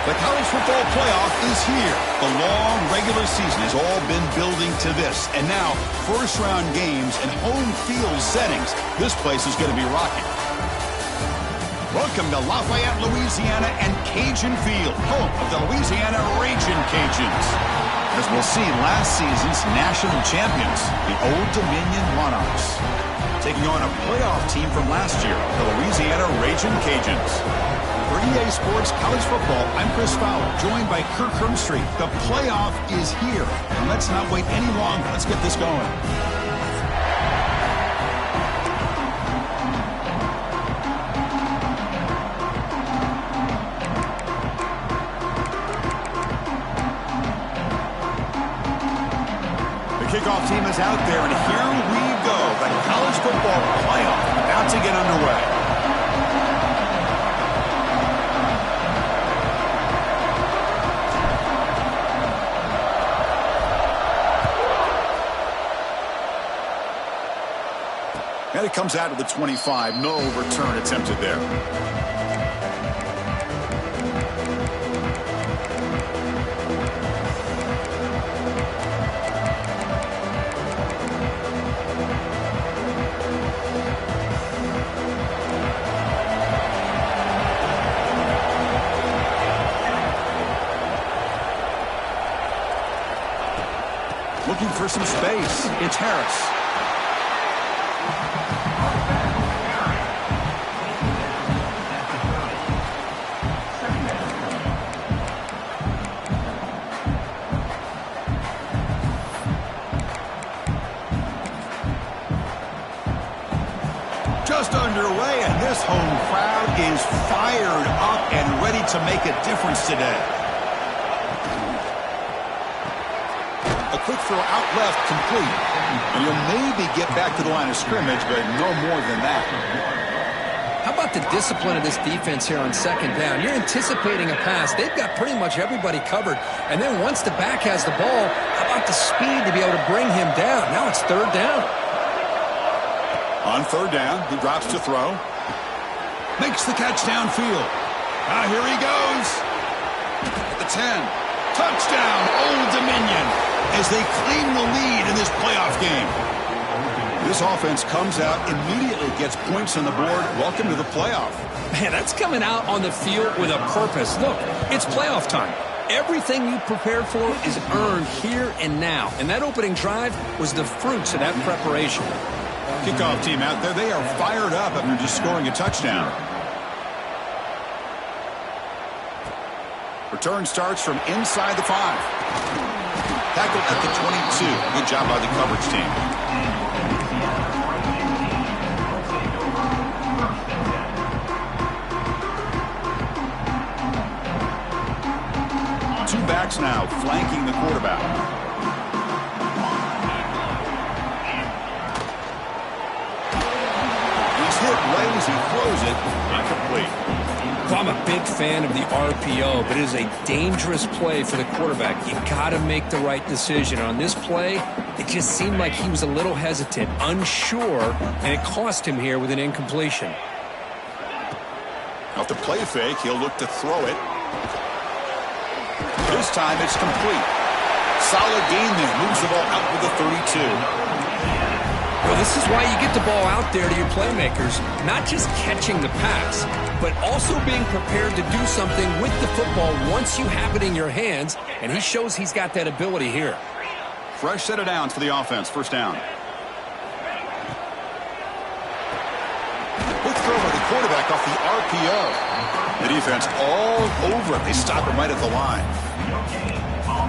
The college football playoff is here. The long regular season has all been building to this. And now, first-round games and home field settings. This place is going to be rocking. Welcome to Lafayette, Louisiana and Cajun Field, home of the Louisiana Ragin' Cajuns. As we'll see, last season's national champions, the Old Dominion Monarchs, taking on a playoff team from last year, the Louisiana Ragin' Cajuns. For EA Sports College Football, I'm Chris Fowler, joined by Kirk Hermstreet. The playoff is here. And let's not wait any longer. Let's get this going. The kickoff team is out there, and here we go. The college football playoff about to get underway. And it comes out of the 25. No return attempted there. Looking for some space. It's Harris. Just underway, and this home crowd is fired up and ready to make a difference today. A quick throw out left, complete. And you'll maybe get back to the line of scrimmage, but no more than that. How about the discipline of this defense here on second down? You're anticipating a pass. They've got pretty much everybody covered. And then once the back has the ball, how about the speed to be able to bring him down? Now it's third down. On third down, he drops to throw. Makes the catch downfield. Here he goes. At the 10. Touchdown, Old Dominion, as they claim the lead in this playoff game. This offense comes out, immediately gets points on the board. Welcome to the playoff. Man, that's coming out on the field with a purpose. Look, it's playoff time. Everything you prepared for is earned here and now. And that opening drive was the fruits of that preparation. Kickoff team out there, they are fired up after just scoring a touchdown. Return starts from inside the 5. Tackled at the 22. Good job by the coverage team. Two backs now flanking the quarterback. Hit right as he throws it, not complete. Well, I'm a big fan of the RPO, but it is a dangerous play for the quarterback. You got to make the right decision. On this play, it just seemed like he was a little hesitant, unsure, and it cost him here with an incompletion. Off the play fake, he'll look to throw it. This time it's complete. Solid gain there. Moves the ball out with the 32. Well, this is why you get the ball out there to your playmakers, not just catching the pass, but also being prepared to do something with the football once you have it in your hands, and he shows he's got that ability here. Fresh set of downs for the offense. First down. Quick throw by the quarterback off the RPO. The defense all over it. They stop him right at the line.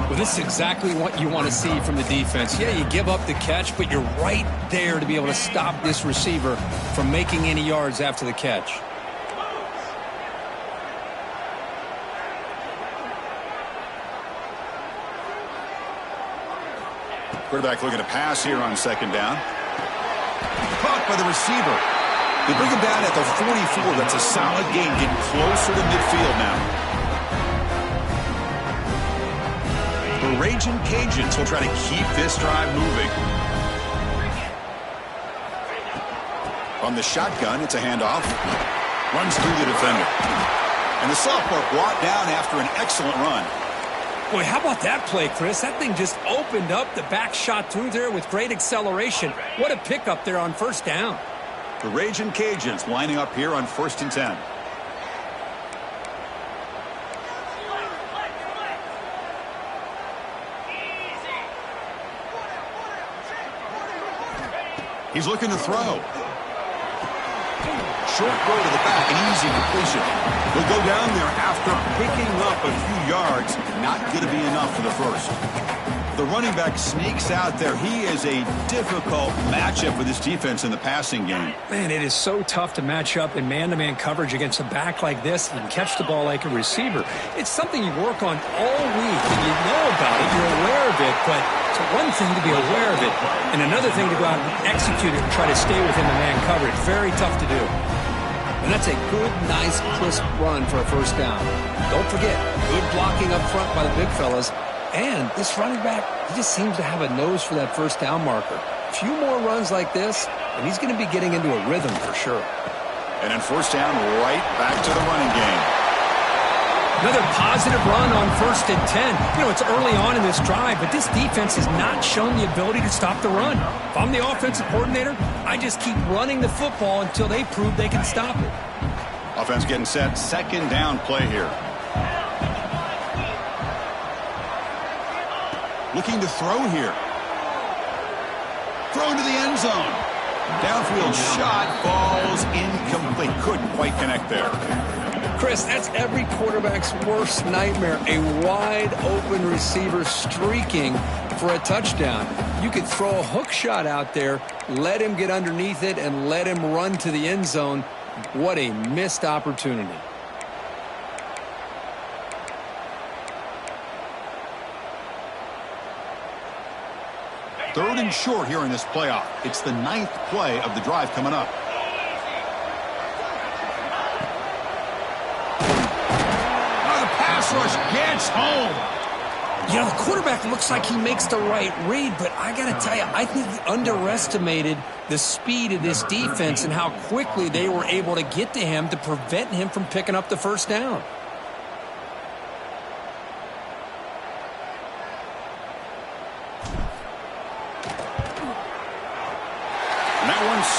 Well, this is exactly what you want to see from the defense. Yeah, you give up the catch, but you're right there to be able to stop this receiver from making any yards after the catch. Quarterback looking to pass here on second down. Caught by the receiver. They bring him down at the 44. That's a solid gain, getting closer to midfield now. The Ragin' Cajuns will try to keep this drive moving. On the shotgun, it's a handoff. Runs through the defender. And the sophomore brought down after an excellent run. Boy, how about that play, Chris? That thing just opened up. The back shot through there with great acceleration. What a pickup there on first down. The Ragin' Cajuns lining up here on 1st and 10. He's looking to throw. Short throw to the back, an easy completion. He'll go down there after picking up a few yards. Not going to be enough for the first. The running back sneaks out there. He is a difficult matchup for this defense in the passing game. Man, it is so tough to match up in man-to-man coverage against a back like this and catch the ball like a receiver. It's something you work on all week, and you know about it. You're aware of it, but it's one thing to be aware of it, and another thing to go out and execute it and try to stay within the man coverage. Very tough to do. And that's a good, nice, crisp run for a first down. Don't forget, good blocking up front by the big fellas. And this running back, he just seems to have a nose for that first down marker. A few more runs like this, and he's going to be getting into a rhythm for sure. And then first down, right back to the running game. Another positive run on 1st and 10. You know, it's early on in this drive, but this defense has not shown the ability to stop the run. If I'm the offensive coordinator, I just keep running the football until they prove they can stop it. Offense getting set. Second down play here. Looking to throw here. Throw into the end zone. Downfield shot falls incomplete. Couldn't quite connect there. Chris, that's every quarterback's worst nightmare. A wide open receiver streaking for a touchdown. You could throw a hook shot out there, let him get underneath it, and let him run to the end zone. What a missed opportunity. Third and short here in this playoff. It's the 9th play of the drive coming up. Oh, the pass rush gets home. You know, the quarterback looks like he makes the right read, but I got to tell you, I think he underestimated the speed of this defense and how quickly they were able to get to him to prevent him from picking up the first down.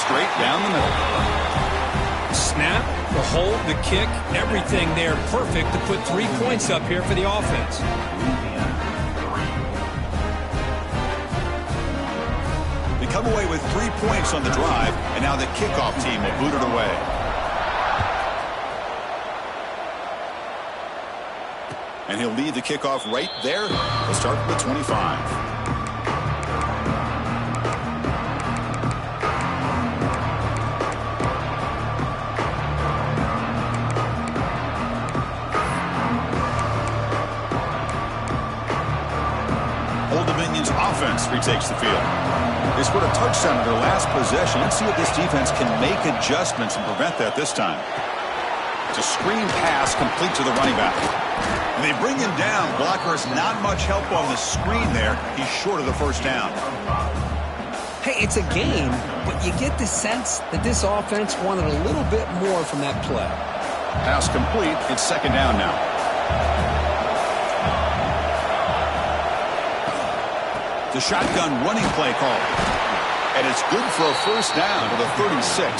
Straight down the middle. Snap, the hold, the kick, everything there perfect to put 3 points up here for the offense. They come away with 3 points on the drive, and now the kickoff team will boot it away. And he'll lead the kickoff right there. He'll start with 25. Offense retakes the field. They scored a touchdown in their last possession. Let's see if this defense can make adjustments and prevent that this time. It's a screen pass complete to the running back. And they bring him down. Blocker has not much help on the screen there. He's short of the first down. Hey, it's a game, but you get the sense that this offense wanted a little bit more from that play. Pass complete. It's second down now. The shotgun running play call. And it's good for a first down to the 36.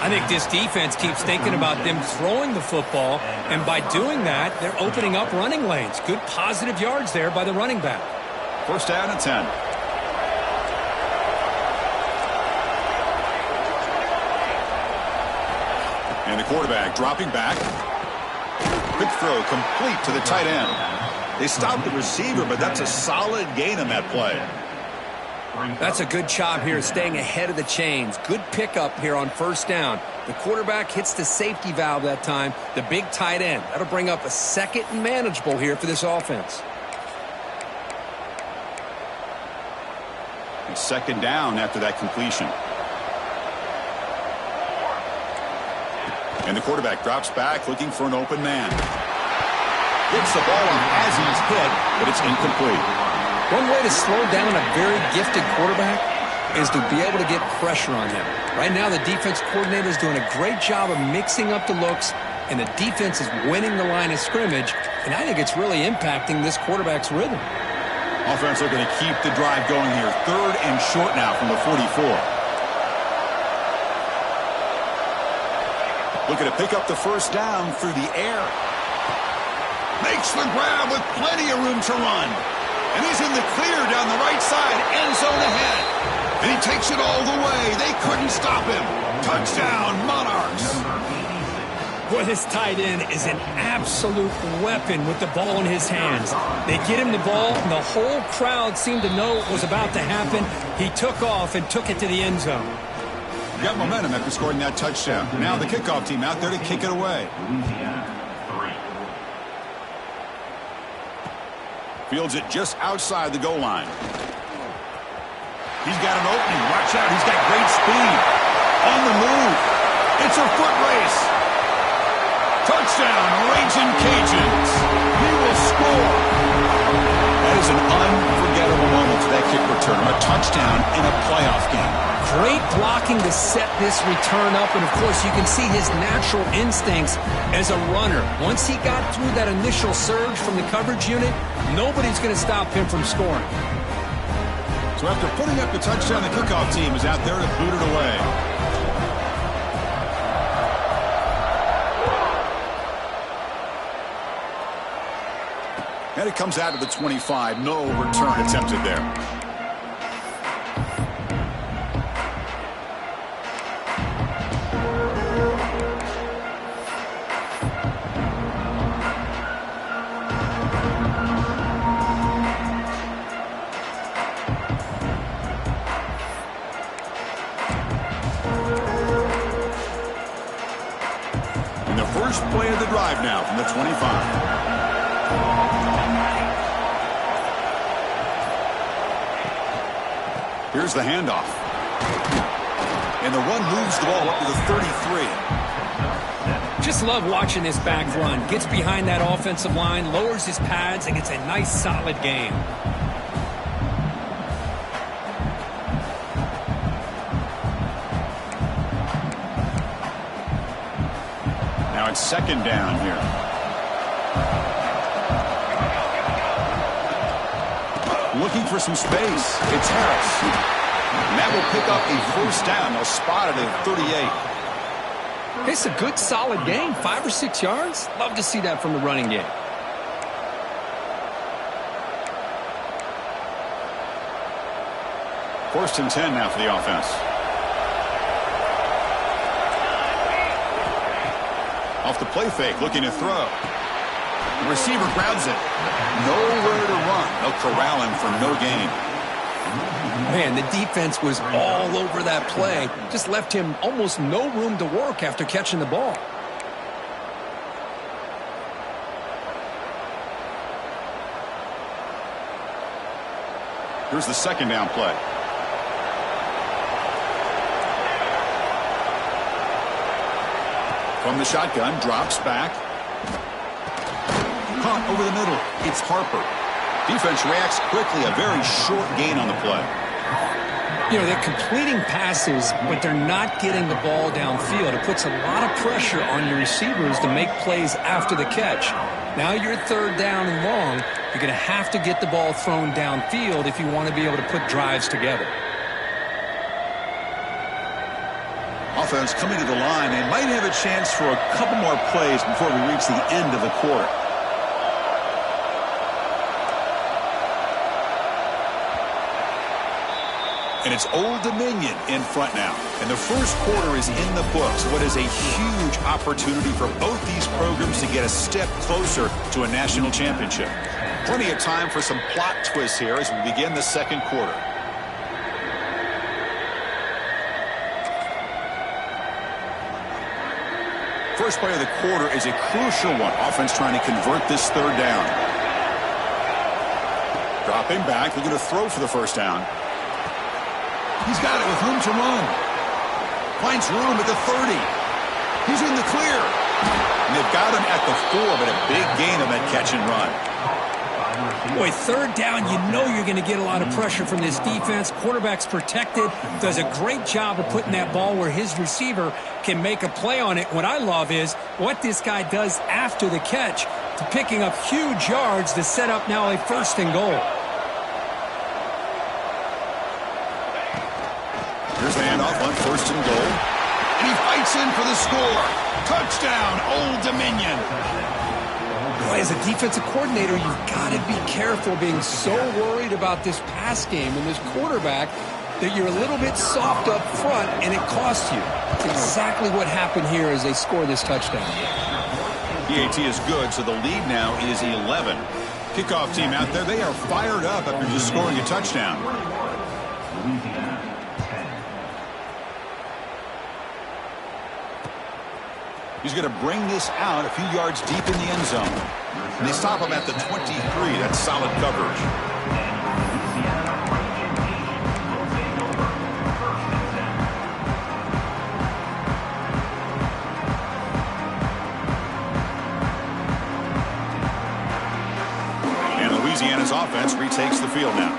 I think this defense keeps thinking about them throwing the football, and by doing that, they're opening up running lanes. Good positive yards there by the running back. First down and 10. And the quarterback dropping back. Quick throw complete to the tight end. They stopped the receiver, but that's a solid gain on that play. That's a good job here, staying ahead of the chains. Good pickup here on first down. The quarterback hits the safety valve that time. The big tight end. That'll bring up a second and manageable here for this offense. And second down after that completion. And the quarterback drops back, looking for an open man. Gets the ball on as he's hit, but it's incomplete. One way to slow down a very gifted quarterback is to be able to get pressure on him. Right now, the defense coordinator is doing a great job of mixing up the looks, and the defense is winning the line of scrimmage, and I think it's really impacting this quarterback's rhythm. Offense looking to keep the drive going here. 3rd and short now from the 44. Looking to pick up the first down through the air. Makes the grab with plenty of room to run. And he's in the clear down the right side, end zone ahead. And he takes it all the way. They couldn't stop him. Touchdown, Monarchs. Boy, this tight end is an absolute weapon with the ball in his hands. They get him the ball, and the whole crowd seemed to know what was about to happen. He took off and took it to the end zone. Got momentum after scoring that touchdown. Now the kickoff team out there to kick it away. Fields it just outside the goal line. He's got an opening. Watch out. He's got great speed. On the move. It's a foot race. Touchdown, Raging Cajuns. He will score. That is an unforgettable moment for that kick return. A touchdown in a playoff game. Great blocking to set this return up, and of course you can see his natural instincts as a runner. Once he got through that initial surge from the coverage unit, nobody's going to stop him from scoring. So after putting up the touchdown, the kickoff team is out there to boot it away. And it comes out to the 25. No return attempted there. And the first play of the drive now from the 25. Here's the handoff. And the run moves the ball up to the 33. Just love watching this back run. Gets behind that offensive line, lowers his pads, and gets a nice solid gain. Now it's 2nd down here. Looking for some space. It's Harris. And that will pick up a first down. They'll spot it at 38. It's a good, solid game. 5 or 6 yards. Love to see that from the running game. First and 10 now for the offense. Off the play fake, looking to throw. The receiver grabs it. Nowhere to run. They'll corral him for no gain. Man, the defense was all over that play. Just left him almost no room to work after catching the ball. Here's the 2nd down play. From the shotgun, drops back. Caught over the middle. It's Harper. Defense reacts quickly. A very short gain on the play. You know, they're completing passes, but they're not getting the ball downfield. It puts a lot of pressure on your receivers to make plays after the catch. Now you're 3rd down and long. You're going to have to get the ball thrown downfield if you want to be able to put drives together. Offense coming to the line and might have a chance for a couple more plays before we reach the end of the quarter. And it's Old Dominion in front now. And the first quarter is in the books. What is a huge opportunity for both these programs to get a step closer to a national championship. Plenty of time for some plot twists here as we begin the second quarter. First play of the quarter is a crucial one. Offense trying to convert this 3rd down. Dropping back, looking to throw for the first down. He's got it with room to run. Finds room at the 30. He's in the clear. And they've got him at the 4, but a big gain on that catch and run. Boy, third down, you know you're going to get a lot of pressure from this defense. Quarterback's protected, does a great job of putting that ball where his receiver can make a play on it. What I love is what this guy does after the catch to picking up huge yards to set up now a 1st and goal. Here's the handoff on 1st and goal. And he fights in for the score. Touchdown, Old Dominion. Boy, as a defensive coordinator, you've got to be careful being so worried about this pass game and this quarterback that you're a little bit soft up front and it costs you. It's exactly what happened here as they score this touchdown. PAT is good, so the lead now is 11. Kickoff team out there, they are fired up after just scoring a touchdown. He's going to bring this out a few yards deep in the end zone. And they stop him at the 23. That's solid coverage. And Louisiana's offense retakes the field now.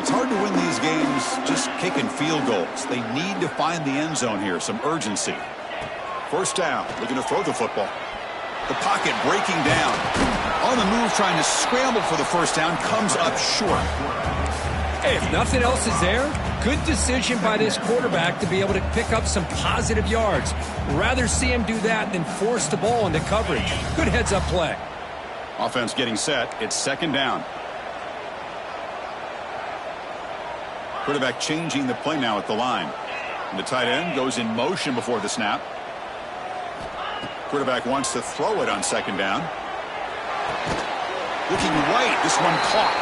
It's hard to win these games just kicking field goals. They need to find the end zone here, some urgency. 1st down, looking to throw the football. The pocket breaking down. On the move, trying to scramble for the 1st down, comes up short. Hey, if nothing else is there, good decision by this quarterback to be able to pick up some positive yards. Rather see him do that than force the ball into coverage. Good heads-up play. Offense getting set. It's 2nd down. Quarterback changing the play now at the line. And the tight end goes in motion before the snap. Quarterback wants to throw it on 2nd down. Looking right, this one caught.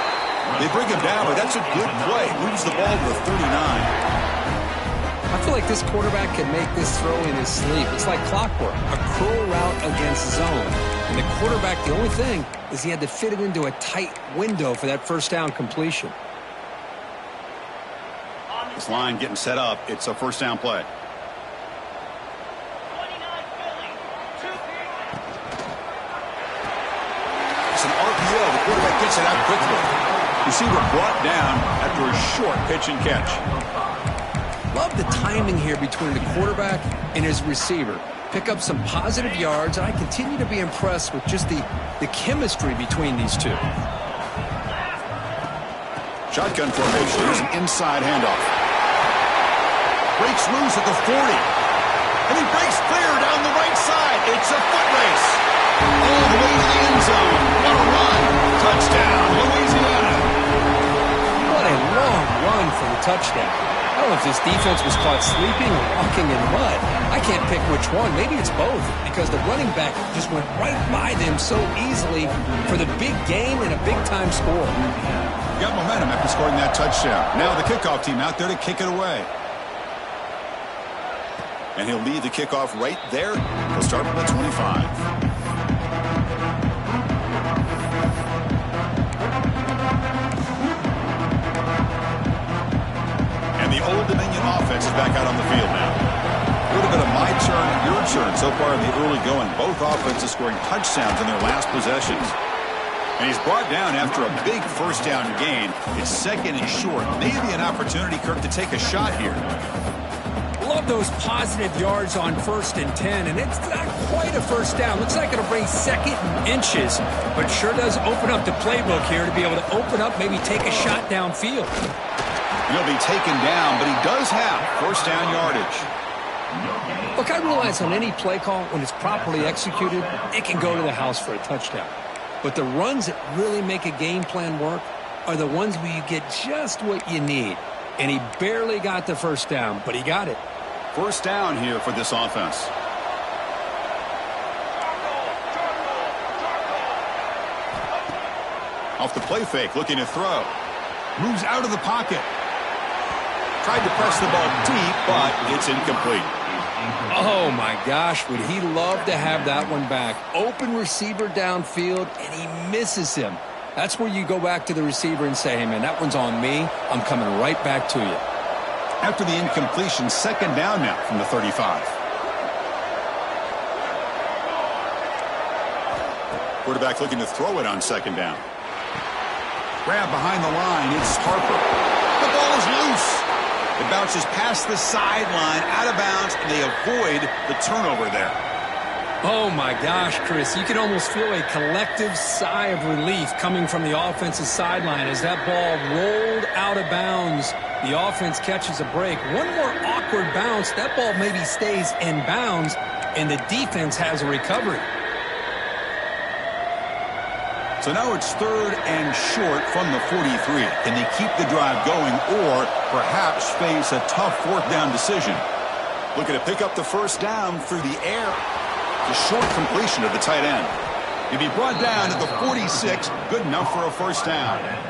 They bring him down, but that's a good play. Moves the ball to the 39. I feel like this quarterback can make this throw in his sleep. It's like clockwork, a curl route against zone. And the quarterback, the only thing is he had to fit it into a tight window for that 1st down completion. This line getting set up. It's a 1st down play. It's an RPO. The quarterback gets it out quickly. Receiver brought down after a short pitch and catch. Love the timing here between the quarterback and his receiver. Pick up some positive yards. I continue to be impressed with just the chemistry between these two. Shotgun formation. Here's an inside handoff. Breaks loose at the 40. And he breaks clear down the right side. It's a foot race. All the way to the end zone. What a run. Touchdown, Louisiana. What a long run for the touchdown. I don't know if this defense was caught sleeping or walking in mud. I can't pick which one. Maybe it's both because the running back just went right by them so easily for the big gain and a big-time score. Got momentum after scoring that touchdown. Now the kickoff team out there to kick it away. And he'll lead the kickoff right there. He'll start from the 25. And the Old Dominion offense is back out on the field now. A little bit of my turn, your turn so far in the early going. Both offenses scoring touchdowns in their last possessions. And he's brought down after a big 1st down gain. It's 2nd and short. Maybe an opportunity, Kirk, to take a shot here. Love those positive yards on 1st and 10, and it's not quite a 1st down. Looks like it'll bring 2nd and inches, but sure does open up the playbook here to be able to open up, maybe take a shot downfield. He'll be taken down, but he does have 1st down yardage. Look, I realize on any play call, when it's properly executed, it can go to the house for a touchdown. But the runs that really make a game plan work are the ones where you get just what you need. And he barely got the 1st down, but he got it. 1st down here for this offense. Off the play fake, looking to throw. Moves out of the pocket. Tried to press the ball deep, but it's incomplete. Oh, my gosh, would he love to have that one back. Open receiver downfield, and he misses him. That's where you go back to the receiver and say, hey, man, that one's on me. I'm coming right back to you. After the incompletion, 2nd down now from the 35. Quarterback looking to throw it on 2nd down. Grab behind the line. It's Harper. The ball is loose. It bounces past the sideline, out of bounds, and they avoid the turnover there. Oh, my gosh, Chris. You can almost feel a collective sigh of relief coming from the offensive sideline as that ball rolled out of bounds. The offense catches a break. One more awkward bounce. That ball maybe stays in bounds, and the defense has a recovery. So now it's 3rd and short from the 43. Can they keep the drive going or perhaps face a tough 4th down decision? Looking to pick up the 1st down through the air. The short completion of the tight end. He'll be brought down at the 46. Good enough for a 1st down.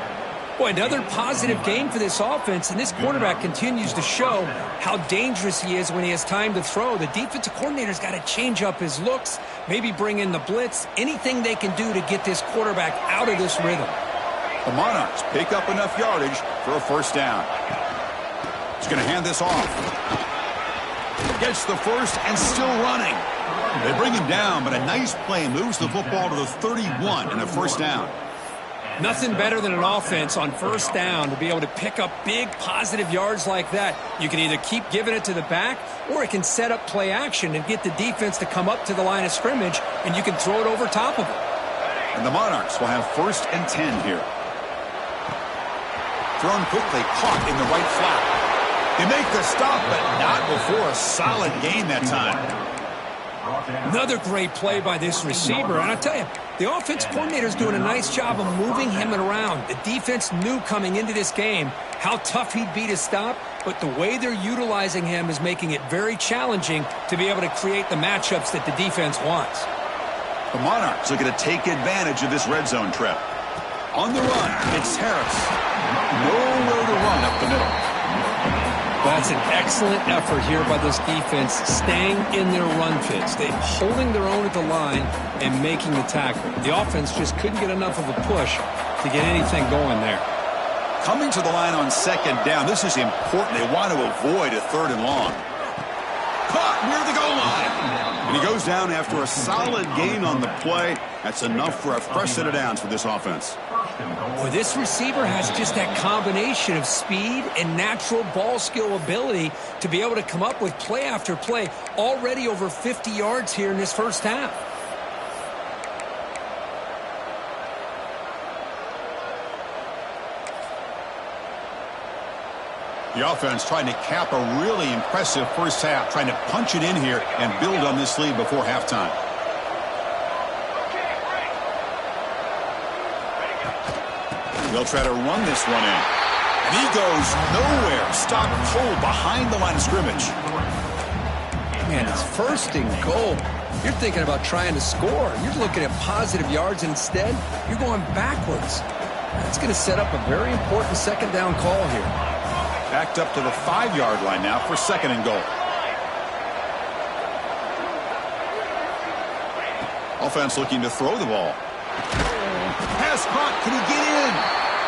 Boy, another positive game for this offense, and this quarterback continues to show how dangerous he is when he has time to throw. The defensive coordinator's got to change up his looks, maybe bring in the blitz, anything they can do to get this quarterback out of this rhythm. The Monarchs pick up enough yardage for a 1st down. He's going to hand this off. Gets the 1st and still running. They bring him down, but a nice play moves the football to the 31 and a 1st down. Nothing better than an offense on 1st down to be able to pick up big positive yards like that. You can either keep giving it to the back, or it can set up play action and get the defense to come up to the line of scrimmage, and you can throw it over top of it. And the Monarchs will have 1st and 10 here. Thrown quickly, caught in the right flat. They make the stop, but not before a solid gain that time. Another great play by this receiver. And I tell you, the offense coordinator is doing a nice job of moving him around. The defense knew coming into this game how tough he'd be to stop, but the way they're utilizing him is making it very challenging to be able to create the matchups that the defense wants. The Monarchs are going to take advantage of this red zone trip. On the run, it's Harris. Nowhere to run up the middle. That's an excellent effort here by this defense, staying in their run fits. They're holding their own at the line and making the tackle. The offense just couldn't get enough of a push to get anything going there. Coming to the line on 2nd down, this is important. They want to avoid a 3rd and long. Caught near the goal line. And he goes down after a solid gain on the play. That's enough for a fresh set of downs for this offense. Boy, this receiver has just that combination of speed and natural ball skill ability to be able to come up with play after play, already over 50 yards here in this 1st half. The offense trying to cap a really impressive 1st half, trying to punch it in here and build on this lead before halftime. They'll try to run this one in. And he goes nowhere. Stopped cold behind the line of scrimmage. Man, it's 1st and goal. You're thinking about trying to score. You're looking at positive yards, and instead, you're going backwards. That's going to set up a very important 2nd down call here. Backed up to the 5-yard line now for 2nd and goal. Offense looking to throw the ball. Pass caught. Can he get in?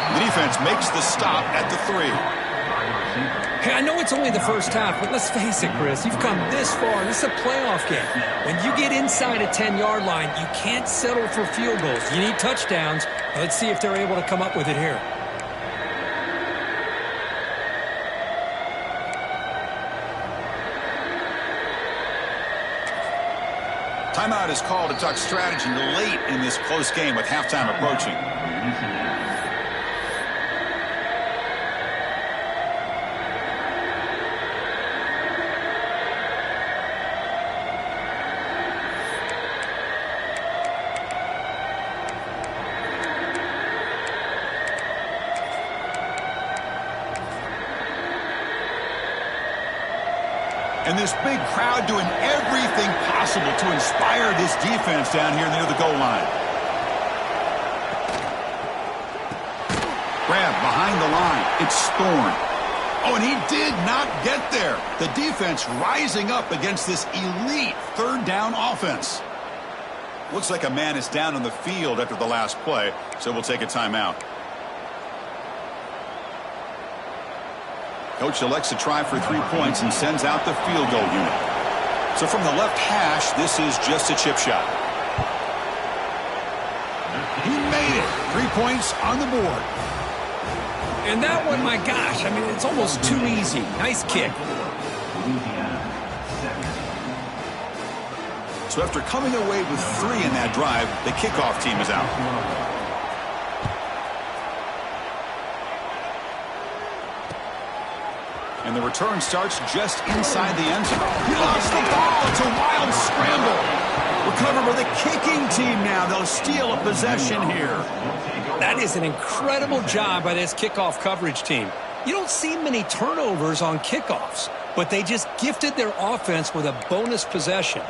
The defense makes the stop at the 3. Hey, I know it's only the 1st half, but let's face it, Chris. You've come this far. This is a playoff game. When you get inside a 10-yard line, you can't settle for field goals. You need touchdowns. Let's see if they're able to come up with it here. Timeout is called to talk strategy late in this close game with halftime approaching. And this big crowd doing everything possible to inspire this defense down here near the goal line. Grab behind the line. It's Thorne. Oh, and he did not get there. The defense rising up against this elite 3rd down offense. Looks like a man is down on the field after the last play, so we'll take a timeout. Coach elects to try for 3 points and sends out the field goal unit. So from the left hash, this is just a chip shot. He made it. 3 points on the board. And that one, my gosh, I mean, it's almost too easy. Nice kick. So after coming away with 3 in that drive, the kickoff team is out. And the return starts just inside the end zone. He lost the ball. It's a wild scramble. Recovered by the kicking team now. They'll steal a possession here. That is an incredible job by this kickoff coverage team. You don't see many turnovers on kickoffs, but they just gifted their offense with a bonus possession.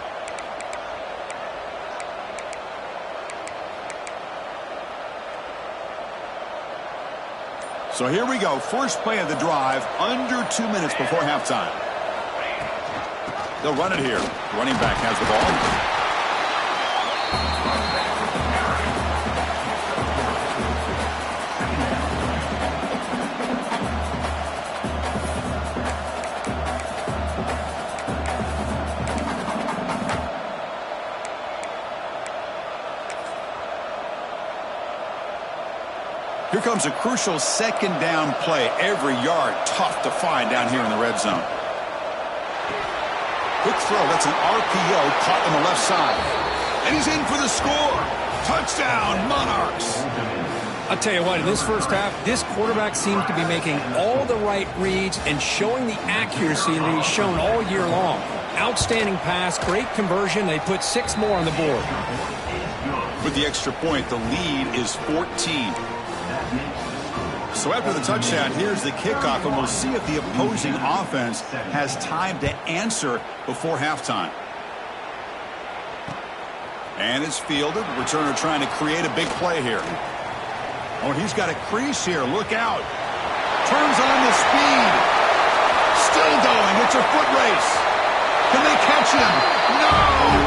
So here we go. First play of the drive, under 2 minutes before halftime. They'll run it here. Running back has the ball. Here comes a crucial second down play. Every yard tough to find down here in the red zone. Quick throw. That's an RPO caught on the left side. And he's in for the score. Touchdown, Monarchs. I'll tell you what, in this first half, this quarterback seems to be making all the right reads and showing the accuracy that he's shown all year long. Outstanding pass, great conversion. They put 6 more on the board. With the extra point, the lead is 14. So after the touchdown, here's the kickoff, and we'll see if the opposing offense has time to answer before halftime. And it's fielded. Returner trying to create a big play here. Oh, he's got a crease here. Look out. Turns on the speed. Still going. It's a foot race. Can they catch him? No!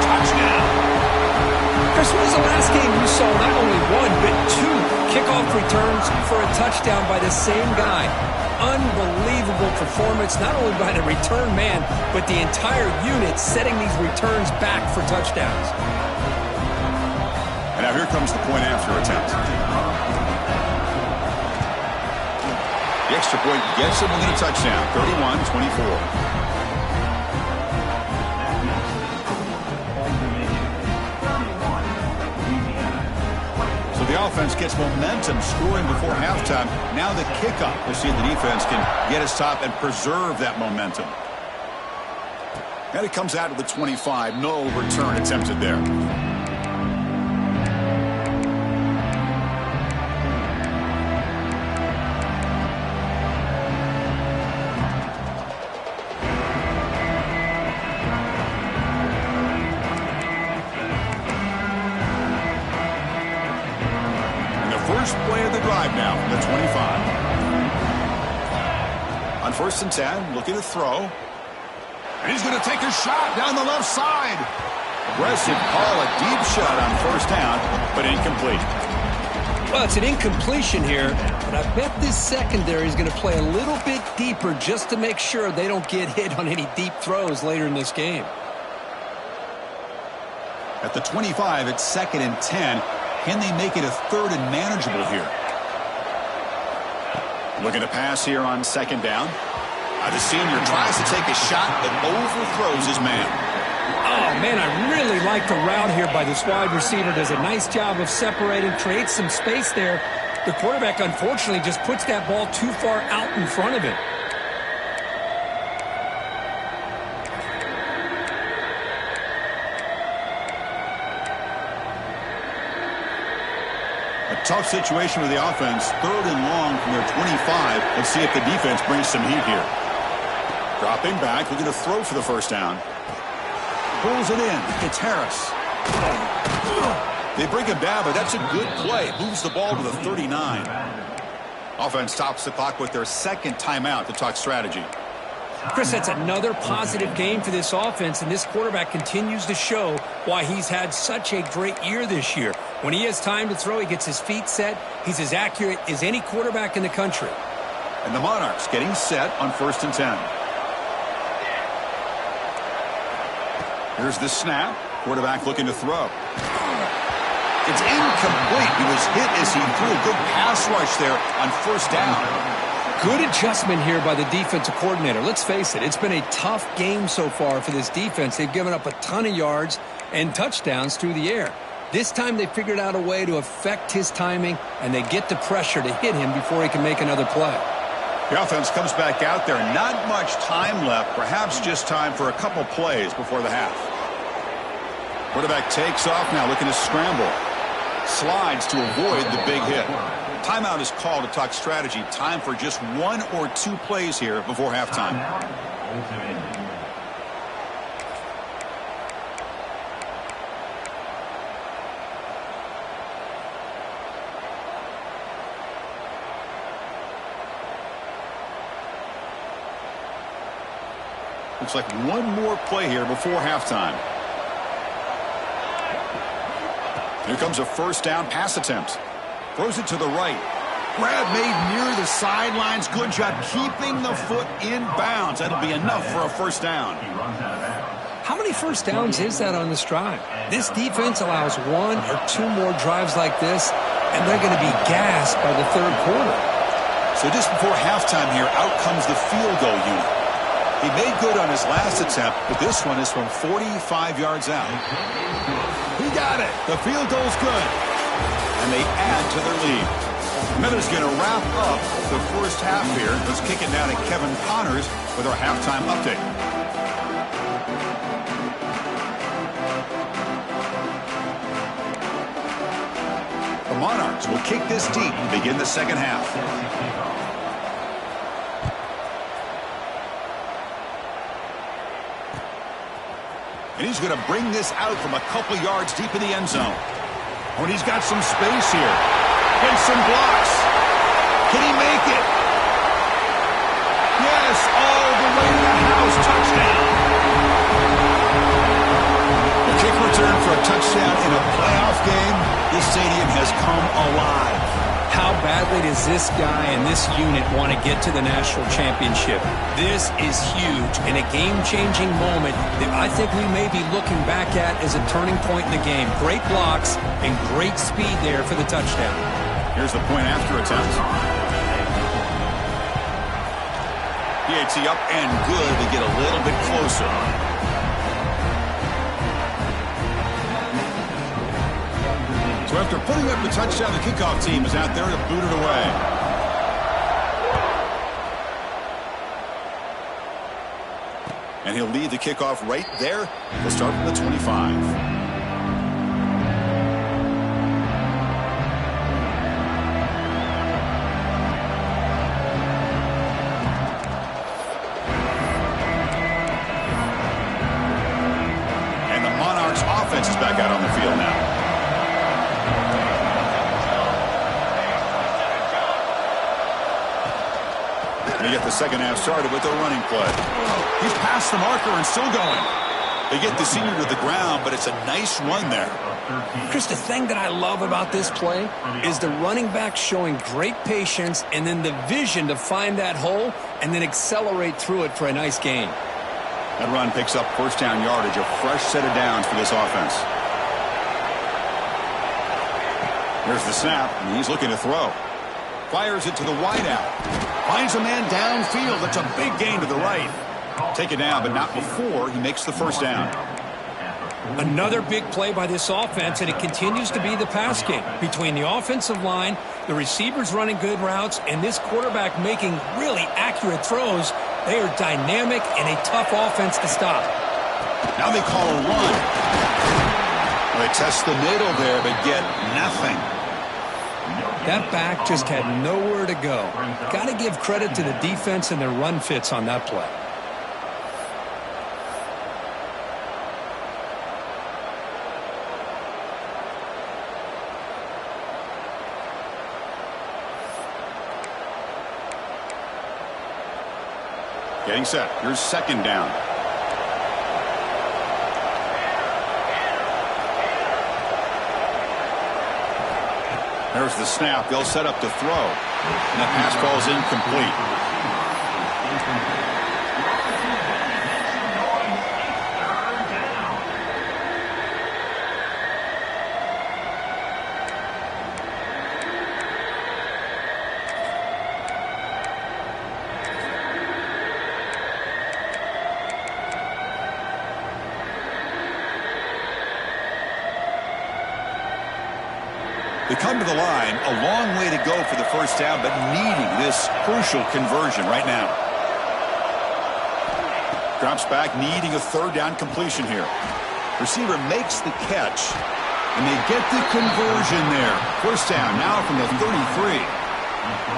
Touchdown. Chris, when was the last game you saw not only 1, but 2 kickoff returns for a touchdown by the same guy? Unbelievable performance, not only by the return man, but the entire unit setting these returns back for touchdowns. And now here comes the point after attempt. The extra point gets him within a touchdown, 31-24. The offense gets momentum scoring before halftime. Now the kickoff. We'll see if the defense can get a stop and preserve that momentum. And it comes out of the 25. No return attempted there. First play of the drive now from the 25. On 1st and 10, looking to throw. And he's going to take a shot down the left side. Aggressive call, a deep shot on 1st down, but incomplete. Well, it's an incompletion here, but I bet this secondary is going to play a little bit deeper just to make sure they don't get hit on any deep throws later in this game. At the 25, it's 2nd and 10. Can they make it a 3rd and manageable here? Looking to pass here on 2nd down. The senior tries to take a shot that overthrows his man. Oh, man, I really like the route here by this wide receiver. Does a nice job of separating, creates some space there. The quarterback, unfortunately, just puts that ball too far out in front of him. Tough situation with the offense. 3rd and long from their 25. Let's see if the defense brings some heat here. Dropping back, looking to throw for the 1st down. Pulls it in. It's Harris. They bring him down, but that's a good play. Moves the ball to the 39. Offense stops the clock with their 2nd timeout to talk strategy. Chris, that's another positive game for this offense, and this quarterback continues to show why he's had such a great year this year. When he has time to throw, he gets his feet set. He's as accurate as any quarterback in the country. And the Monarchs getting set on 1st and 10. Here's the snap. Quarterback looking to throw. It's incomplete. He was hit as he threw a good pass rush there on first down. Good adjustment here by the defensive coordinator. Let's face it, it's been a tough game so far for this defense. They've given up a ton of yards and touchdowns through the air. This time they figured out a way to affect his timing, and they get the pressure to hit him before he can make another play. The offense comes back out there. Not much time left. Perhaps just time for a couple plays before the half. Quarterback takes off now, looking to scramble. Slides to avoid the big hit. Timeout is called to talk strategy. Time for just 1 or 2 plays here before halftime. Looks like one more play here before halftime. Here comes a first down pass attempt. Throws it to the right. Grab made near the sidelines. Good job keeping the foot in bounds. That'll be enough for a first down. How many first downs is that on this drive? This defense allows 1 or 2 more drives like this, and they're going to be gassed by the third quarter. So just before halftime here, out comes the field goal unit. He made good on his last attempt, but this one is from 45 yards out. He got it. The field goal's good. And they add to their lead. Miller's going to wrap up the first half here. Let's kick it down to Kevin Connors with our halftime update. The Monarchs will kick this deep and begin the second half. And he's going to bring this out from a couple yards deep in the end zone. When he's got some space here. And some blocks. Can he make it? Yes, all the way to the house. Touchdown. The kick return for a touchdown in a playoff game. This stadium has come alive. How badly does this guy and this unit want to get to the national championship? This is huge and a game-changing moment that I think we may be looking back at as a turning point in the game. Great blocks and great speed there for the touchdown. Here's the point after attempt. PAT up and good to get a little bit closer. So after putting up the touchdown, the kickoff team is out there to boot it away. And he'll lead the kickoff right there. He'll start from the 25. And the Monarchs offense is back out on the field now. They get the second half started with a running play. He's past the marker and still going. They get the senior to the ground, but it's a nice run there. Chris, the thing that I love about this play is the running back showing great patience and then the vision to find that hole and then accelerate through it for a nice gain. That run picks up first down yardage, a fresh set of downs for this offense. Here's the snap, and he's looking to throw. Fires it to the wideout. Finds a man downfield. That's a big gain to the right. Take it down, but not before he makes the first down. Another big play by this offense, and it continues to be the pass game. Between the offensive line, the receivers running good routes, and this quarterback making really accurate throws, they are dynamic and a tough offense to stop. Now they call a run. Well, they test the middle there, but get nothing. That back just had nowhere to go. Got to give credit to the defense and their run fits on that play. Getting set. Here's second down. There's the snap. They'll set up to throw. And that pass ball is incomplete. They come to the line, a long way to go for the first down, but needing this crucial conversion right now. Drops back, needing a third down completion here. Receiver makes the catch, and they get the conversion there. First down now from the 33.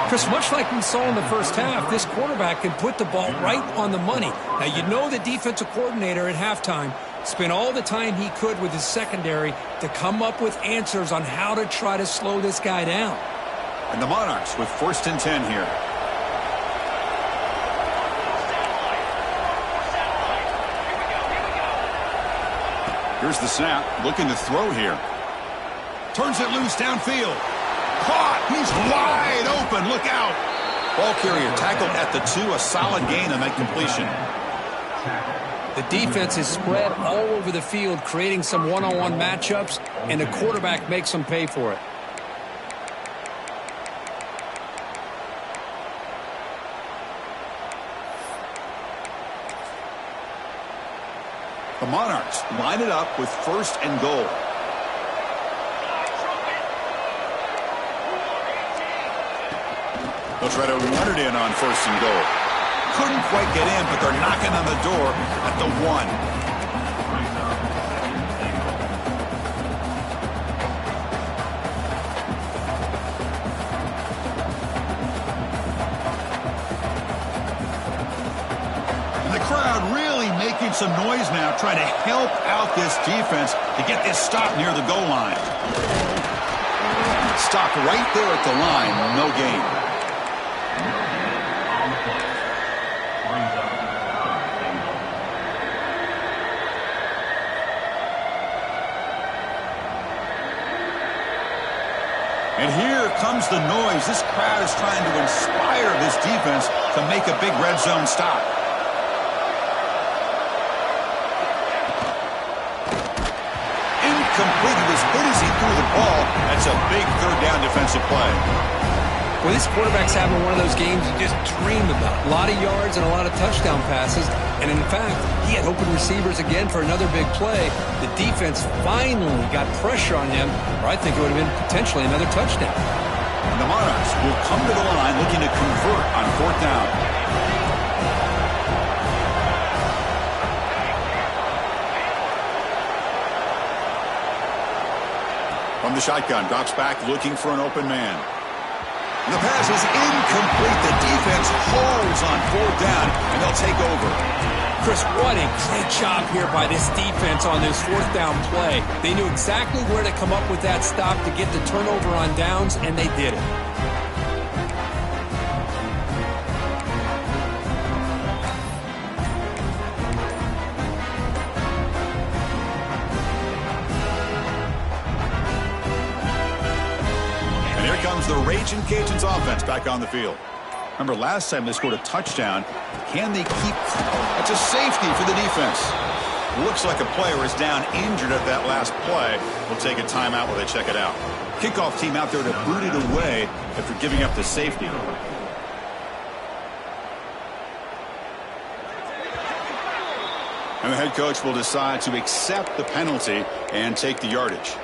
Chris, much like we saw in the first half, this quarterback can put the ball right on the money. Now, you know the defensive coordinator at halftime spent all the time he could with his secondary to come up with answers on how to try to slow this guy down. And the Monarchs with 1st and 10 here. Here's the snap, looking to throw here. Turns it loose downfield. Caught, he's wide open, look out. Ball carrier tackled at the 2, a solid gain on that completion. The defense is spread all over the field, creating some one-on-one matchups, and the quarterback makes them pay for it. The Monarchs line it up with 1st and goal. They'll try to run it in on 1st and goal. Couldn't quite get in, but they're knocking on the door at the 1. And the crowd really making some noise now, trying to help out this defense to get this stop near the goal line. Stop right there at the line, no gain. And here comes the noise. This crowd is trying to inspire this defense to make a big red zone stop. Incomplete. He was hit as he threw the ball. That's a big 3rd down defensive play. Well, this quarterback's having one of those games you just dream about. A lot of yards and a lot of touchdown passes. And in fact, he had open receivers again for another big play. The defense finally got pressure on him, or I think it would have been potentially another touchdown. And the Monarchs will come to the line looking to convert on 4th down. From the shotgun, drops back looking for an open man. And the pass is incomplete. The defense holds on 4th down, and they'll take over. Chris, what a great job here by this defense on this 4th down play. They knew exactly where to come up with that stop to get the turnover on downs, and they did it. The Raging Cajuns offense back on the field. Remember last time they scored a touchdown. Can they keep? That's a safety for the defense. Looks like a player is down injured at that last play. We'll take a timeout while they check it out. Kickoff team out there to boot it away after giving up the safety. And the head coach will decide to accept the penalty and take the yardage.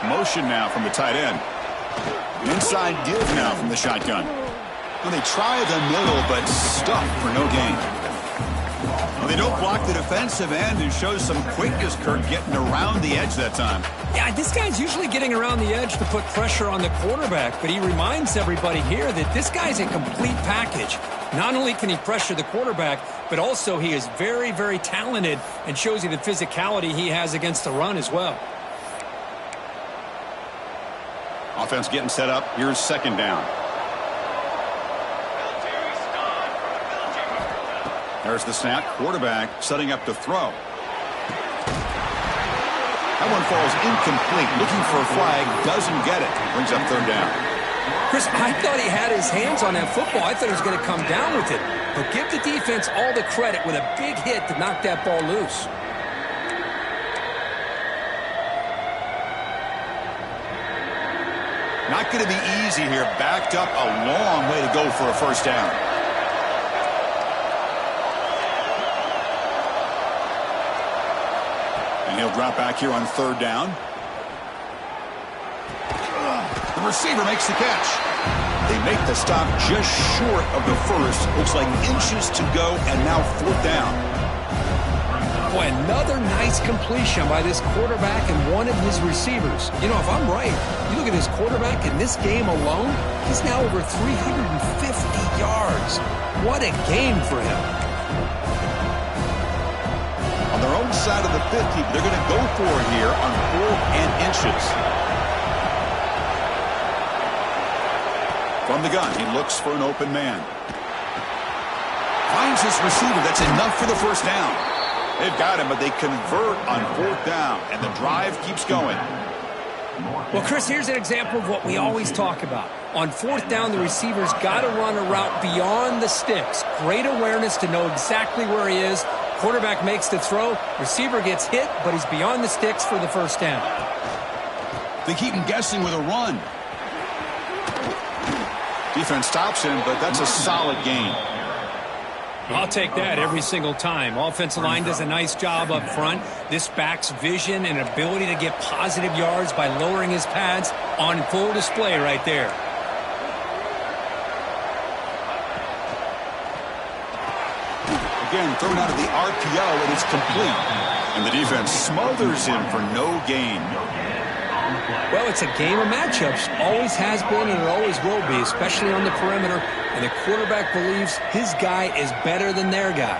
Motion now from the tight end. An inside give now from the shotgun. Well, they try the middle, but stuck for no gain. Well, they don't block the defensive end and shows some quickness, Kurt, getting around the edge that time. Yeah, this guy's usually getting around the edge to put pressure on the quarterback, but he reminds everybody here that this guy's a complete package. Not only can he pressure the quarterback, but also he is very, very talented and shows you the physicality he has against the run as well. Offense getting set up. Here's 2nd down. There's the snap. Quarterback setting up to throw. That one falls incomplete. Looking for a flag. Doesn't get it. Brings up 3rd down. Chris, I thought he had his hands on that football. I thought he was going to come down with it. But give the defense all the credit with a big hit to knock that ball loose. Not going to be easy here. Backed up a long way to go for a first down. And he'll drop back here on third down. The receiver makes the catch. They make the stop just short of the first. Looks like inches to go, and now fourth down. Boy, another nice completion by this quarterback and one of his receivers. You know, if I'm right, you look at his quarterback in this game alone, he's now over 350 yards. What a game for him. On their own side of the 50, they're going to go for it here on 4th and inches. From the gun, he looks for an open man. Finds his receiver. That's enough for the first down. They've got him, but they convert on 4th down, and the drive keeps going. Well, Chris, here's an example of what we always talk about. On 4th down, the receiver's got to run a route beyond the sticks. Great awareness to know exactly where he is. Quarterback makes the throw. Receiver gets hit, but he's beyond the sticks for the first down. They keep him guessing with a run. Defense stops him, but that's a solid gain. I'll take that every single time. Offensive line does a nice job up front. This back's vision and ability to get positive yards by lowering his pads on full display right there. Again, thrown out of the RPO, and it's complete. And the defense smothers him for no gain. Well, it's a game of matchups. Always has been and it always will be, especially on the perimeter. And the quarterback believes his guy is better than their guy.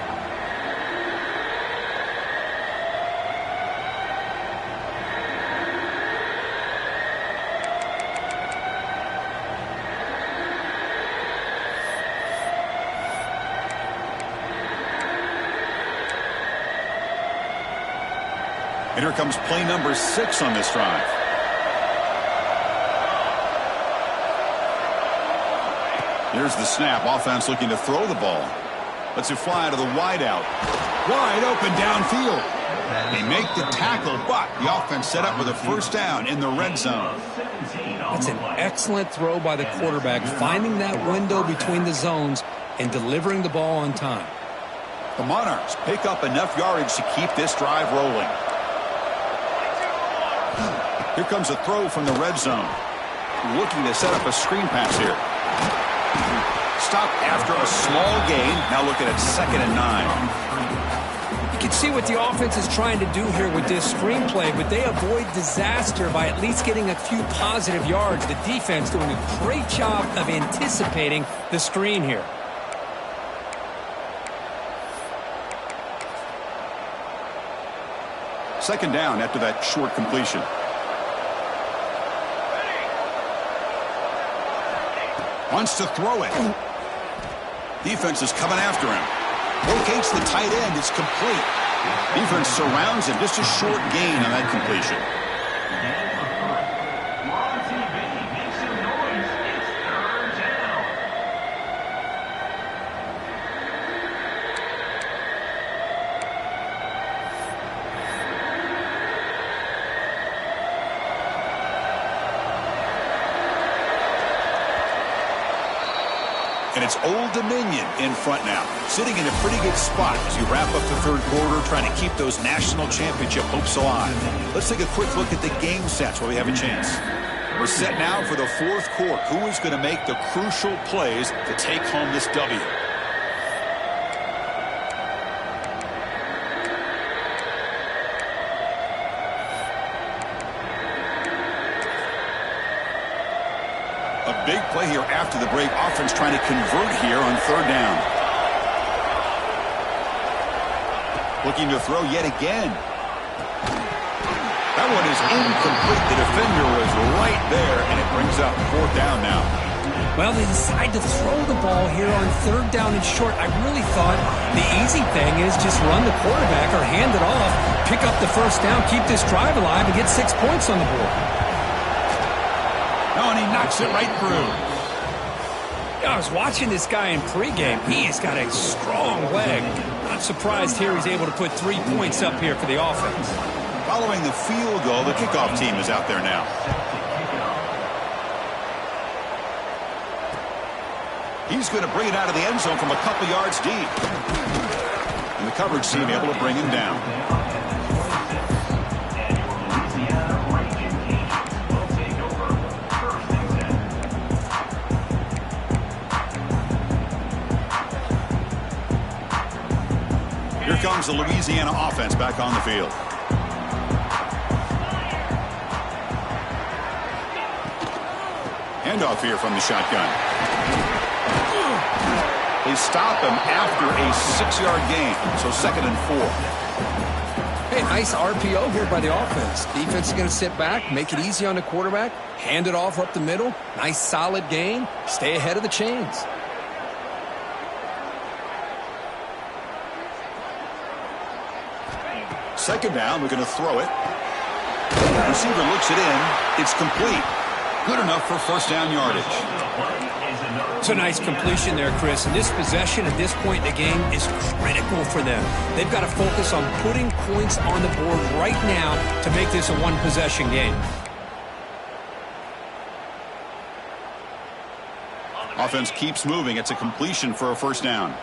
And here comes play number 6 on this drive. Here's the snap. Offense looking to throw the ball. Lets it fly to the wideout. Wide open downfield. They make the tackle, but the offense set up with a first down in the red zone. That's an excellent throw by the quarterback, finding that window between the zones and delivering the ball on time. The Monarchs pick up enough yardage to keep this drive rolling. Here comes a throw from the red zone. Looking to set up a screen pass here. Stop after a small gain. Now looking at 2nd and 9. You can see what the offense is trying to do here with this screenplay, but they avoid disaster by at least getting a few positive yards. The defense doing a great job of anticipating the screen here. Second down after that short completion. Wants to throw it. Defense is coming after him. Locates the tight end. It's complete. Defense surrounds him. Just a short gain on that completion. And it's Old Dominion in front now, sitting in a pretty good spot as you wrap up the third quarter, trying to keep those national championship hopes alive. Let's take a quick look at the game stats while we have a chance. We're set now for the fourth quarter. Who is going to make the crucial plays to take home this W? A big play here after the break. Offense trying to convert here on third down. Looking to throw yet again. That one is incomplete. The defender was right there, and it brings up fourth down now. Well, they decide to throw the ball here on third down and short. I really thought the easy thing is just run the quarterback or hand it off, pick up the first down, keep this drive alive, and get 6 points on the board. No, and he knocks it right through. I was watching this guy in pregame. He's got a strong leg. Not surprised here he's able to put 3 points up here for the offense. Following the field goal, the kickoff team is out there now. He's going to bring it out of the end zone from a couple yards deep. And the coverage team able to bring him down. Here comes the Louisiana offense back on the field. Handoff here from the shotgun. They stop him after a 6-yard gain, so 2nd and 4. Hey, nice RPO here by the offense. Defense is going to sit back, make it easy on the quarterback, hand it off up the middle. Nice solid gain. Stay ahead of the chains. Second down, we're going to throw it. The receiver looks it in. It's complete. Good enough for first down yardage. It's a nice completion there, Chris. And this possession at this point in the game is critical for them. They've got to focus on putting points on the board right now to make this a one-possession game. Offense keeps moving. It's a completion for a first down.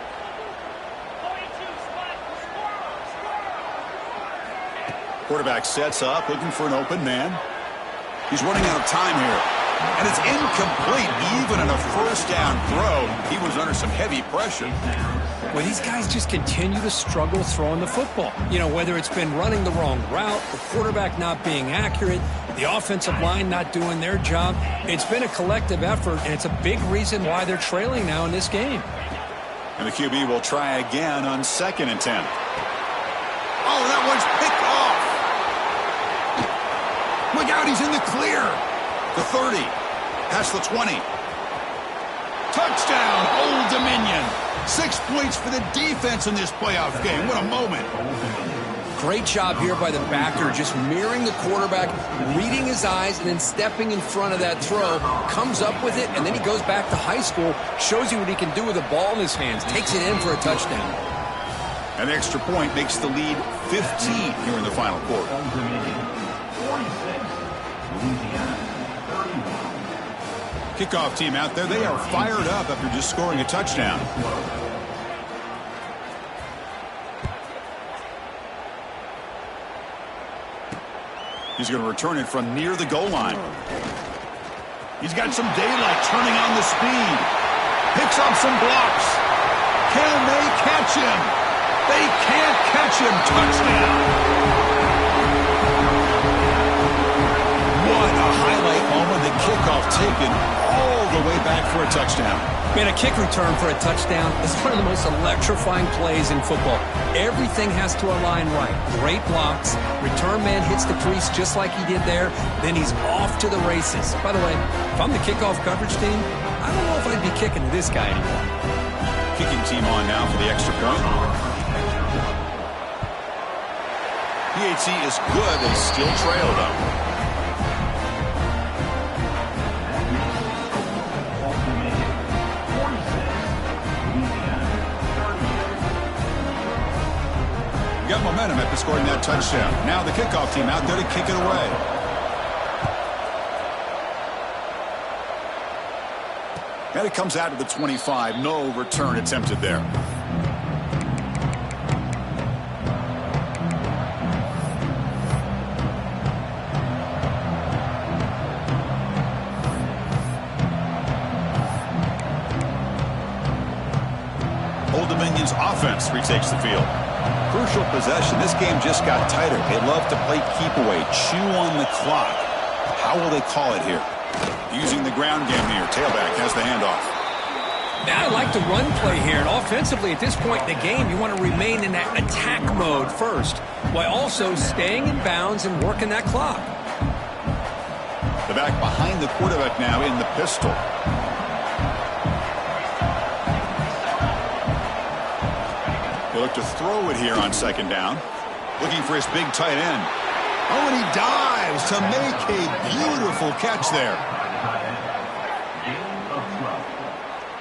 Quarterback sets up, looking for an open man. He's running out of time here. And it's incomplete. Even in a first down throw, he was under some heavy pressure. Well, these guys just continue to struggle throwing the football. You know, whether it's been running the wrong route, the quarterback not being accurate, the offensive line not doing their job. It's been a collective effort, and it's a big reason why they're trailing now in this game. And the QB will try again on 2nd and 10. Oh, that one's picked off. Look out, he's in the clear. The 30, past the 20. Touchdown, Old Dominion. 6 points for the defense in this playoff game. What a moment. Great job here by the backer, just mirroring the quarterback, reading his eyes, and then stepping in front of that throw, comes up with it, and then he goes back to high school, shows you what he can do with the ball in his hands, takes it in for a touchdown. An extra point makes the lead 15 here in the final quarter. Kickoff team out there. They are fired up after just scoring a touchdown. He's going to return it from near the goal line. He's got some daylight, turning on the speed. Picks up some blocks. Can they catch him? They can't catch him. Touchdown. What a highlight moment. The kickoff taken all the way back for a touchdown. Man, a kick return for a touchdown is one of the most electrifying plays in football. Everything has to align right. Great blocks. Return man hits the crease just like he did there. Then he's off to the races. By the way, if I'm the kickoff coverage team, I don't know if I'd be kicking to this guy anymore. Kicking team on now for the extra point. PAT is good. They still trail, though. Got momentum after scoring that touchdown. Now the kickoff team out there to kick it away. And it comes out to the 25. No return attempted there. Old Dominion's offense retakes the field. Crucial possession. This game just got tighter. They love to play keep away, chew on the clock. How will they call it here? Using the ground game here. Tailback has the handoff. Now I like the run play here. And offensively, at this point in the game, you want to remain in that attack mode first, while also staying in bounds and working that clock. The back behind the quarterback now in the pistol. He'll look to throw it here on 2nd down. Looking for his big tight end. Oh, and he dives to make a beautiful catch there.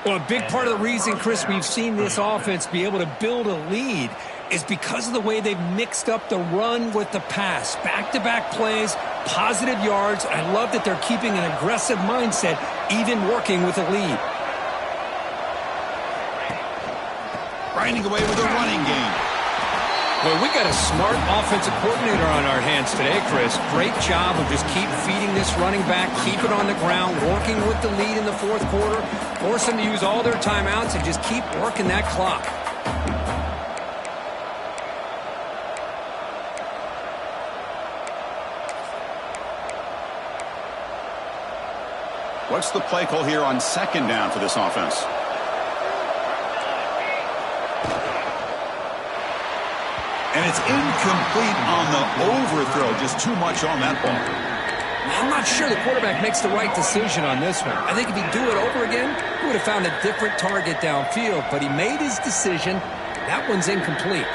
Well, a big part of the reason, Chris, we've seen this offense be able to build a lead is because of the way they've mixed up the run with the pass. Back-to-back plays, positive yards. I love that they're keeping an aggressive mindset, even working with a lead. grinding away with a running game. Well, we got a smart offensive coordinator on our hands today, Chris. Great job of just keep feeding this running back, keep it on the ground, working with the lead in the fourth quarter, force them to use all their timeouts, and just keep working that clock. What's the play call here on second down for this offense? And it's incomplete on the overthrow. Just too much on that ball. I'm not sure the quarterback makes the right decision on this one. I think if he'd do it over again, he would have found a different target downfield. But he made his decision. That one's incomplete.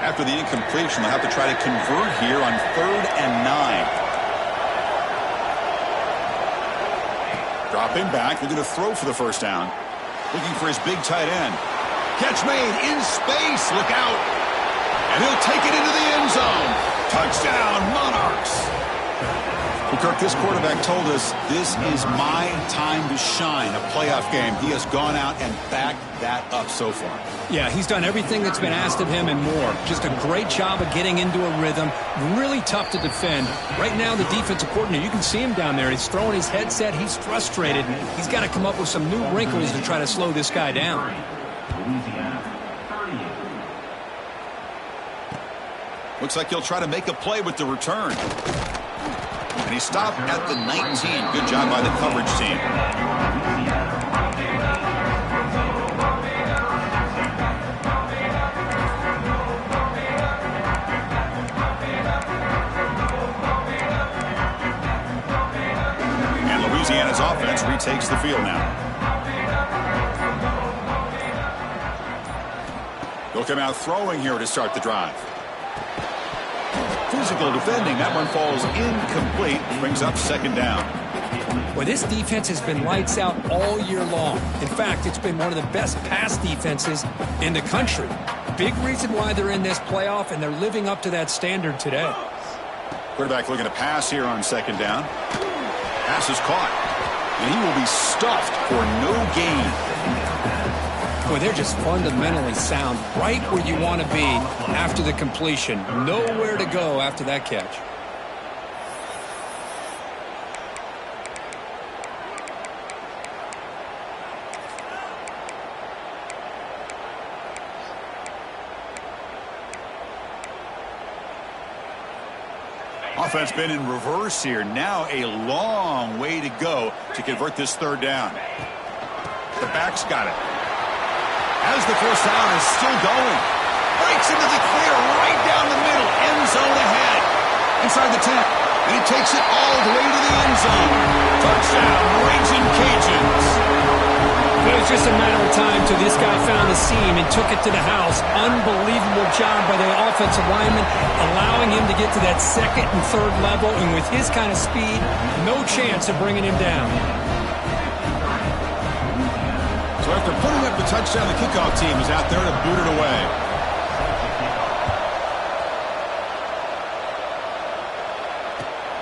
After the incompletion, they'll have to try to convert here on 3rd and 9. Dropping back, looking to throw for the first down. Looking for his big tight end. Catch made in space. Look out. And he'll take it into the end zone. Touchdown, Monarchs. Well, Kirk, this quarterback told us this is my time to shine, a playoff game. He has gone out and backed that up so far. Yeah, he's done everything that's been asked of him and more. Just a great job of getting into a rhythm. Really tough to defend. Right now, the defensive coordinator, you can see him down there. He's throwing his headset. He's frustrated. He's got to come up with some new wrinkles to try to slow this guy down. Looks like he'll try to make a play with the return. And he stopped at the 19. Good job by the coverage team. And Louisiana's offense retakes the field now. They'll come out throwing here to start the drive. Physical defending. That one falls incomplete. Brings up second down. Well, this defense has been lights out all year long. In fact, it's been one of the best pass defenses in the country. Big reason why they're in this playoff, and they're living up to that standard today. Quarterback looking to pass here on second down. Pass is caught. And he will be stuffed for no gain. Boy, they're just fundamentally sound, right where you want to be after the completion. Nowhere to go after that catch. Offense been in reverse here. Now a long way to go to convert this third down. The back's got it. As the first down is still going. Breaks into the clear right down the middle. End zone ahead. Inside the 10. And he takes it all the way to the end zone. Touchdown, Raging Cajuns. It was just a matter of time till this guy found the seam and took it to the house. Unbelievable job by the offensive lineman, allowing him to get to that second and third level. And with his kind of speed, no chance of bringing him down. So after putting up the touchdown, the kickoff team is out there to boot it away.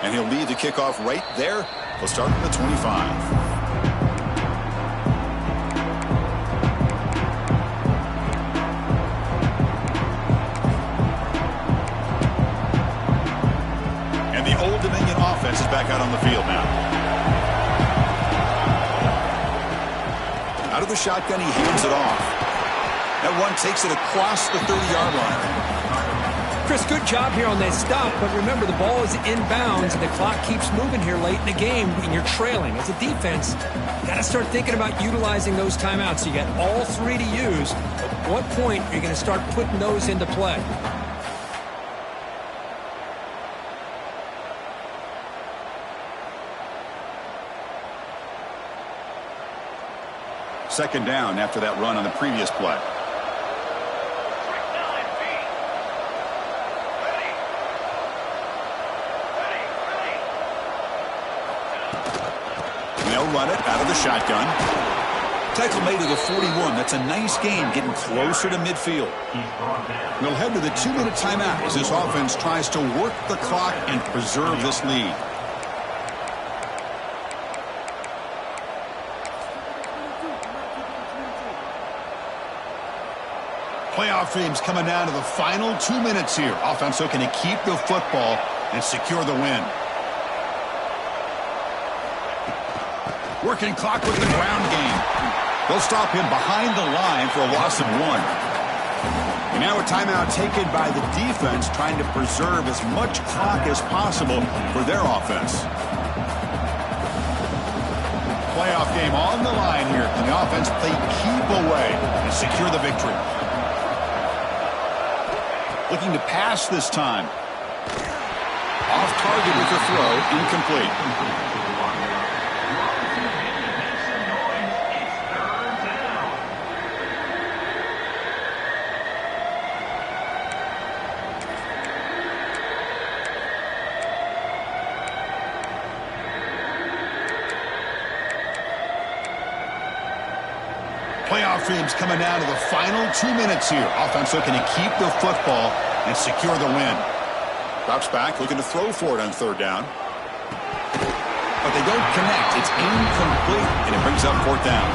And he'll lead the kickoff right there. He'll start at the 25. And the Old Dominion offense is back out on the field now. Out of the shotgun, he hands it off. That one takes it across the 30-yard line. Chris, good job here on that stop, but remember the ball is inbounds and the clock keeps moving here late in the game and you're trailing. As a defense, you got to start thinking about utilizing those timeouts. You got all three to use. At what point are you going to start putting those into play? Second down after that run on the previous play. They'll run it out of the shotgun. Tackle made to the 41. That's a nice gain, getting closer to midfield. We'll head to the 2-minute timeout as this offense tries to work the clock and preserve this lead. Playoff dreams coming down to the final 2 minutes here. Offense looking to keep the football and secure the win. Working clock with the ground game. They'll stop him behind the line for a loss of 1. And now a timeout taken by the defense, trying to preserve as much clock as possible for their offense. Playoff game on the line here. Can the offense play keep away and secure the victory? Looking to pass this time. Off target with the throw, incomplete. Playoff dreams coming down to the final 2 minutes here. Offense looking to keep the football and secure the win. Drops back, looking to throw for it on 3rd down. But they don't connect. It's incomplete, and it brings up 4th down.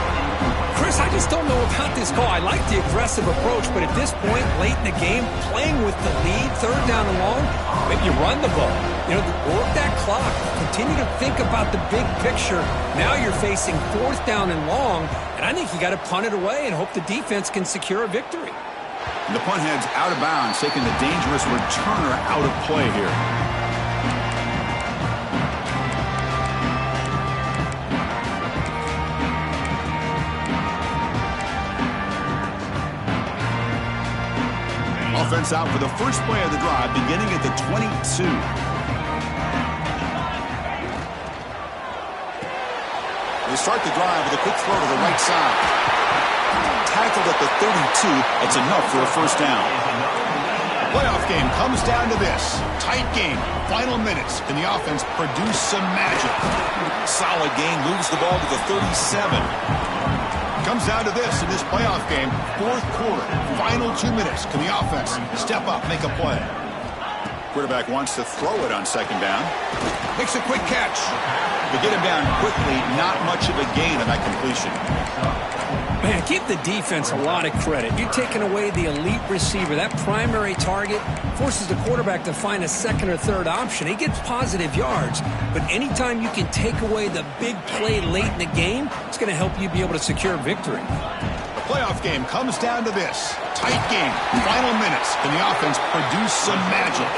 Chris, I just don't know about this call. I like the aggressive approach, but at this point, late in the game, playing with the lead, 3rd down and long, maybe you run the ball. You know, work that clock. Continue to think about the big picture. Now you're facing 4th down and long, and I think you got to punt it away and hope the defense can secure a victory. And the punt heads out of bounds, taking the dangerous returner out of play here. Offense out for the first play of the drive, beginning at the 22. They start the drive with a quick throw to the right side. Tackled at the 32. That's enough for a 1st down. The playoff game comes down to this. Tight game. Final minutes. Can the offense produce some magic? Solid game. Moves the ball to the 37. Comes down to this in this playoff game. 4th quarter. Final 2 minutes. Can the offense step up, make a play? Quarterback wants to throw it on 2nd down. Makes a quick catch. They get him down quickly. Not much of a gain on that completion. Man, give the defense a lot of credit. You're taking away the elite receiver. That primary target forces the quarterback to find a 2nd or 3rd option. He gets positive yards. But anytime you can take away the big play late in the game, it's going to help you be able to secure victory. The playoff game comes down to this. Tight game. Final minutes. Can the offense produce some magic?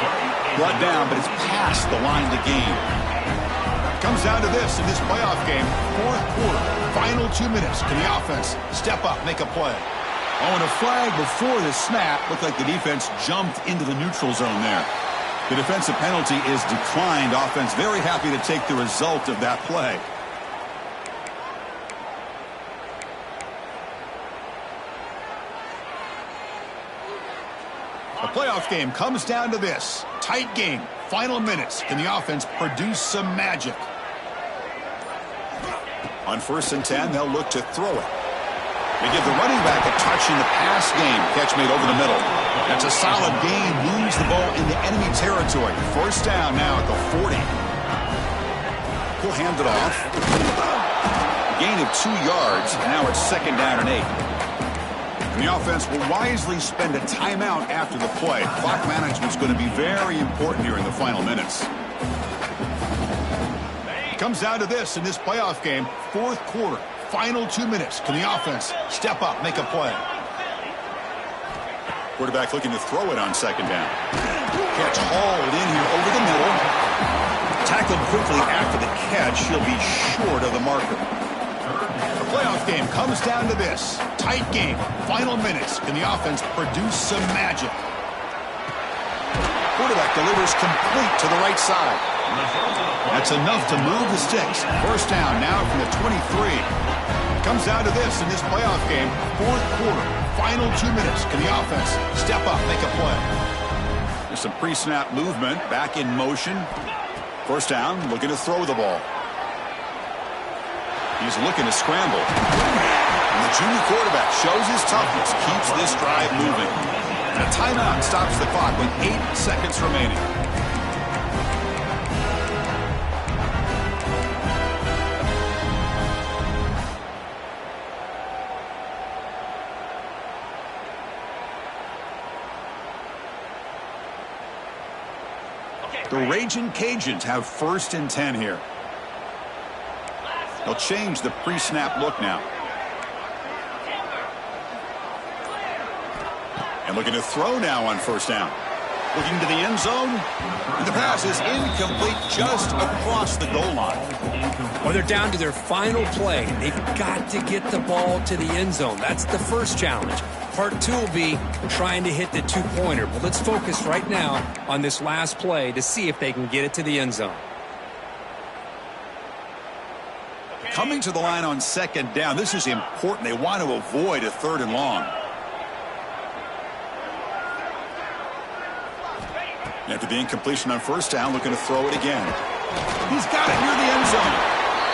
Brought down, but it's past the line to gain. Comes down to this in this playoff game. 4th quarter. Final 2 minutes. Can the offense step up, make a play? Oh, and a flag before the snap. Looked like the defense jumped into the neutral zone there. The defensive penalty is declined. Offense very happy to take the result of that play. The playoff game comes down to this. Tight game. Final minutes. Can the offense produce some magic? On 1st and 10, they'll look to throw it. They give the running back a touch in the pass game. Catch made over the middle. That's a solid gain. Moves the ball into enemy territory. 1st down now at the 40. He'll hand it off. Gain of 2 yards. Now it's 2nd down and 8. And the offense will wisely spend a timeout after the play. Clock management is going to be very important here in the final minutes. Comes down to this in this playoff game. 4th quarter. Final 2 minutes. Can the offense step up, make a play? Quarterback looking to throw it on 2nd down. Catch hauled in here over the middle. Tackled quickly after the catch. He'll be short of the marker. The playoff game comes down to this. Tight game. Final minutes. Can the offense produce some magic? Quarterback delivers complete to the right side. That's enough to move the sticks. 1st down now from the 23. Comes down to this in this playoff game. 4th quarter. Final 2 minutes. Can the offense step up, make a play? There's some pre-snap movement. Back in motion. 1st down, looking to throw the ball. He's looking to scramble. The junior quarterback shows his toughness, keeps this drive moving. And a timeout stops the clock with 8 seconds remaining. The Raging Cajuns have 1st and 10 here. They'll change the pre-snap look now. And looking to throw now on 1st down. Looking to the end zone. And the pass is incomplete just across the goal line. Well, they're down to their final play. They've got to get the ball to the end zone. That's the first challenge. Part 2 will be trying to hit the 2-pointer. But let's focus right now on this last play to see if they can get it to the end zone. Coming to the line on 2nd down. This is important. They want to avoid a 3rd and long. After the incompletion on 1st down, looking to throw it again. He's got it near the end zone.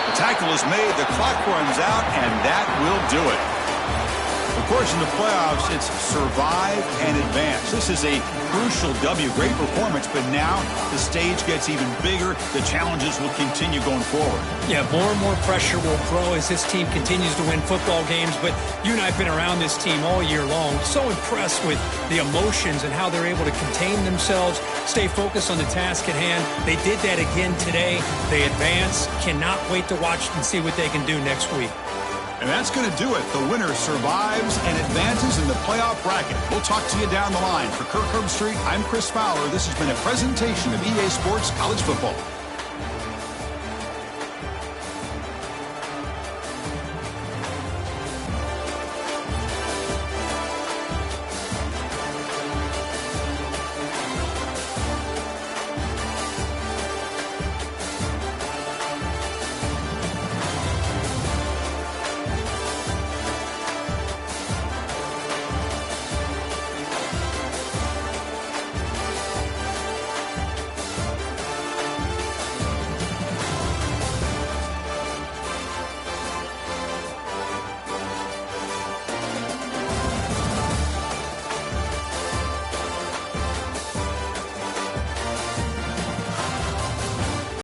The tackle is made, the clock runs out, and that will do it. Of course, in the playoffs, it's survive and advance. This is a crucial W. Great performance, but now the stage gets even bigger. The challenges will continue going forward. Yeah, more and more pressure will grow as this team continues to win football games. But you and I have been around this team all year long. So impressed with the emotions and how they're able to contain themselves, stay focused on the task at hand. They did that again today. They advance. Cannot wait to watch and see what they can do next week. And that's going to do it. The winner survives and advances in the playoff bracket. We'll talk to you down the line. For Kirk Herbstreit, I'm Chris Fowler. This has been a presentation of EA Sports College Football.